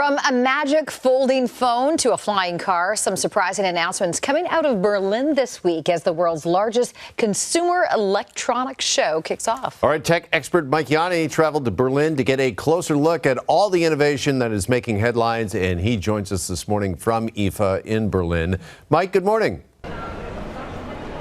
From a magic folding phone to a flying car, some surprising announcements coming out of Berlin this week as the world's largest consumer electronics show kicks off. All right, tech expert Mike Yawney traveled to Berlin to get a closer look at all the innovation that is making headlines, and he joins us this morning from IFA in Berlin. Mike, good morning.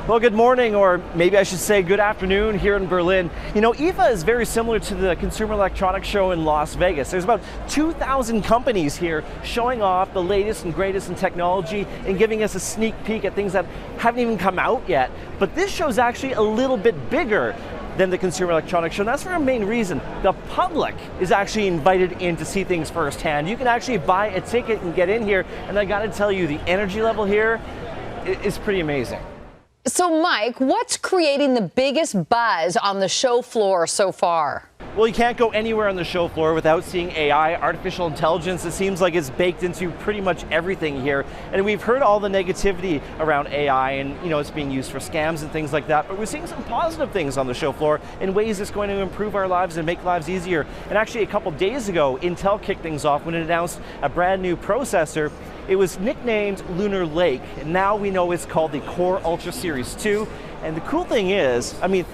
Well, good morning, or maybe I should say good afternoon here in Berlin. You know, IFA is very similar to the Consumer Electronics Show in Las Vegas. There's about 2,000 companies here showing off the latest and greatest in technology and giving us a sneak peek at things that haven't even come out yet. But this show is actually a little bit bigger than the Consumer Electronics Show, and that's for a main reason. The public is actually invited in to see things firsthand. You can actually buy a ticket and get in here, and I gotta tell you, the energy level here is pretty amazing. So, Mike, what's creating the biggest buzz on the show floor so far? Well, you can't go anywhere on the show floor without seeing AI, artificial intelligence. It seems like it's baked into pretty much everything here. And we've heard all the negativity around AI and, you know, it's being used for scams and things like that. But we're seeing some positive things on the show floor in ways that's going to improve our lives and make lives easier. And actually, a couple days ago, Intel kicked things off when it announced a brand new processor. It was nicknamed Lunar Lake, and now we know it's called the Core Ultra Series 2. And the cool thing is, I mean,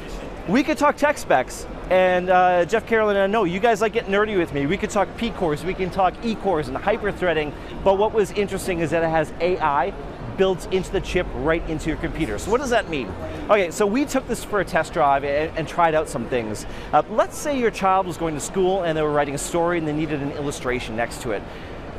we could talk tech specs, and Jeff, Carolyn, and I know you guys like getting nerdy with me. We could talk P-cores, we can talk E-cores and hyper-threading, but what was interesting is that it has AI built into the chip right into your computer. So what does that mean? Okay, so we took this for a test drive and tried out some things. Let's say your child was going to school and they were writing a story and they needed an illustration next to it.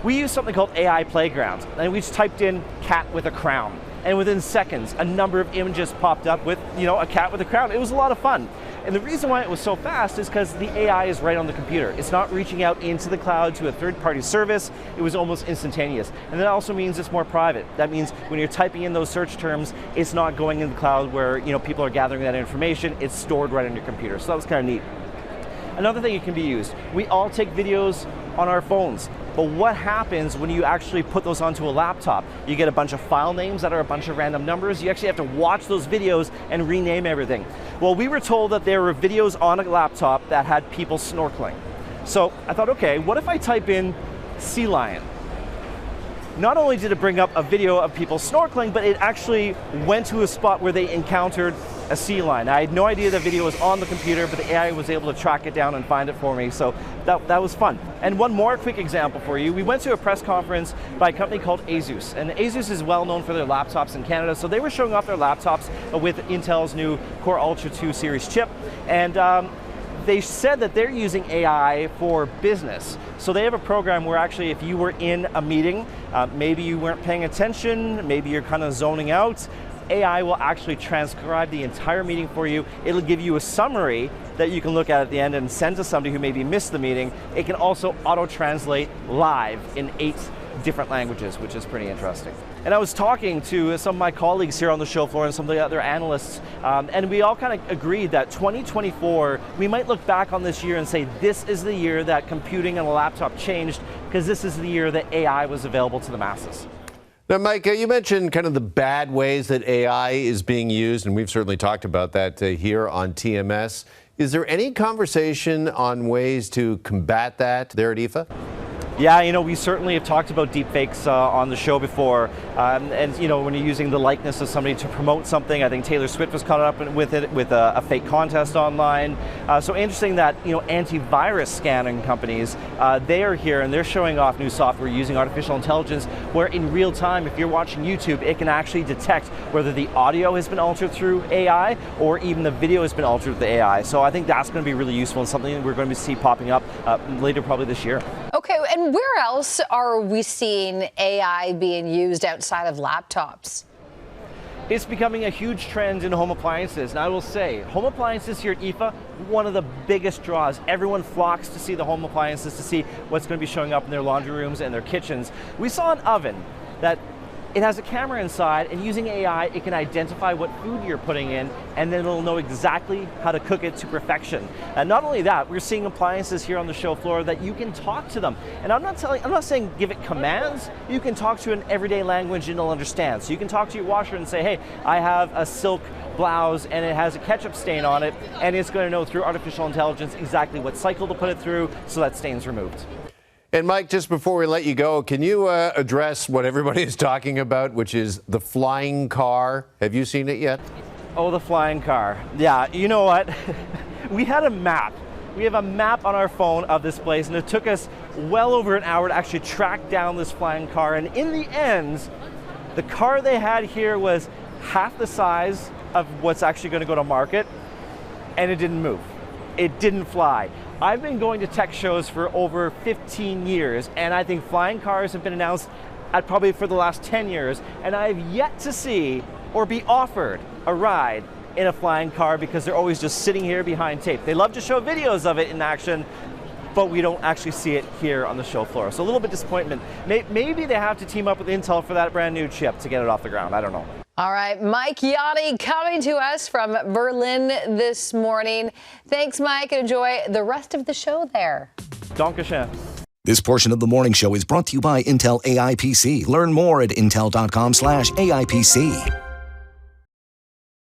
We used something called AI Playground, and we just typed in cat with a crown. And within seconds, a number of images popped up with, you know, a cat with a crown. It was a lot of fun. And the reason why it was so fast is because the AI is right on the computer. It's not reaching out into the cloud to a third-party service. It was almost instantaneous. And that also means it's more private. That means when you're typing in those search terms, it's not going in the cloud where, you know, people are gathering that information. It's stored right on your computer. So that was kind of neat. Another thing it can be used, we all take videos on our phones, but what happens when you actually put those onto a laptop? You get a bunch of file names that are a bunch of random numbers. You actually have to watch those videos and rename everything. Well, we were told that there were videos on a laptop that had people snorkeling. So I thought, okay, what if I type in sea lion? Not only did it bring up a video of people snorkeling, but it actually went to a spot where they encountered a sea lion. I had no idea the video was on the computer, but the AI was able to track it down and find it for me, so that was fun. And one more quick example for you. We went to a press conference by a company called Asus, and Asus is well known for their laptops in Canada, so they were showing off their laptops with Intel's new Core Ultra 2 series chip, and they said that they're using AI for business. So they have a program where actually if you were in a meeting, maybe you weren't paying attention, maybe you're kind of zoning out, AI will actually transcribe the entire meeting for you. It'll give you a summary that you can look at the end and send to somebody who maybe missed the meeting. It can also auto-translate live in 8 different languages, which is pretty interesting. And I was talking to some of my colleagues here on the show floor and some of the other analysts, and we all kind of agreed that 2024, we might look back on this year and say this is the year that computing on a laptop changed, because this is the year that AI was available to the masses. Now, Mike, you mentioned kind of the bad ways that AI is being used, and we've certainly talked about that here on TMS. Is there any conversation on ways to combat that there at IFA? Yeah, you know, we certainly have talked about deepfakes on the show before, and you know, when you're using the likeness of somebody to promote something, I think Taylor Swift was caught up with it with a fake contest online. So interesting that, you know, antivirus scanning companies, they are here and they're showing off new software using artificial intelligence, where in real time, if you're watching YouTube, it can actually detect whether the audio has been altered through AI or even the video has been altered with the AI. So I think that's going to be really useful and something that we're going to see popping up later, probably this year. Okay, and where else are we seeing AI being used outside of laptops? It's becoming a huge trend in home appliances, and I will say, home appliances here at IFA, one of the biggest draws. Everyone flocks to see the home appliances, to see what's going to be showing up in their laundry rooms and their kitchens. We saw an oven that it has a camera inside, and using AI, it can identify what food you're putting in, and then it'll know exactly how to cook it to perfection. And not only that, we're seeing appliances here on the show floor that you can talk to them. And I'm not saying give it commands. You can talk to it in everyday language and it'll understand. So you can talk to your washer and say, hey, I have a silk blouse and it has a ketchup stain on it, and it's going to know through artificial intelligence exactly what cycle to put it through so that stain's removed. And Mike, just before we let you go, can you address what everybody is talking about, which is the flying car? Have you seen it yet? Oh, the flying car. Yeah, you know what? We had a map. We have a map on our phone of this place, and it took us well over an hour to actually track down this flying car. And in the end, the car they had here was half the size of what's actually going to go to market, and it didn't move. It didn't fly. I've been going to tech shows for over 15 years, and I think flying cars have been announced at probably for the last 10 years, and I've yet to see or be offered a ride in a flying car because they're always just sitting here behind tape. They love to show videos of it in action, but we don't actually see it here on the show floor. So a little bit disappointment. Maybe they have to team up with Intel for that brand new chip to get it off the ground. I don't know. All right, Mike Yawney coming to us from Berlin this morning. Thanks, Mike, and enjoy the rest of the show there. Dankeschön. This portion of the morning show is brought to you by Intel AI PC. Learn more at intel.com/AIPC.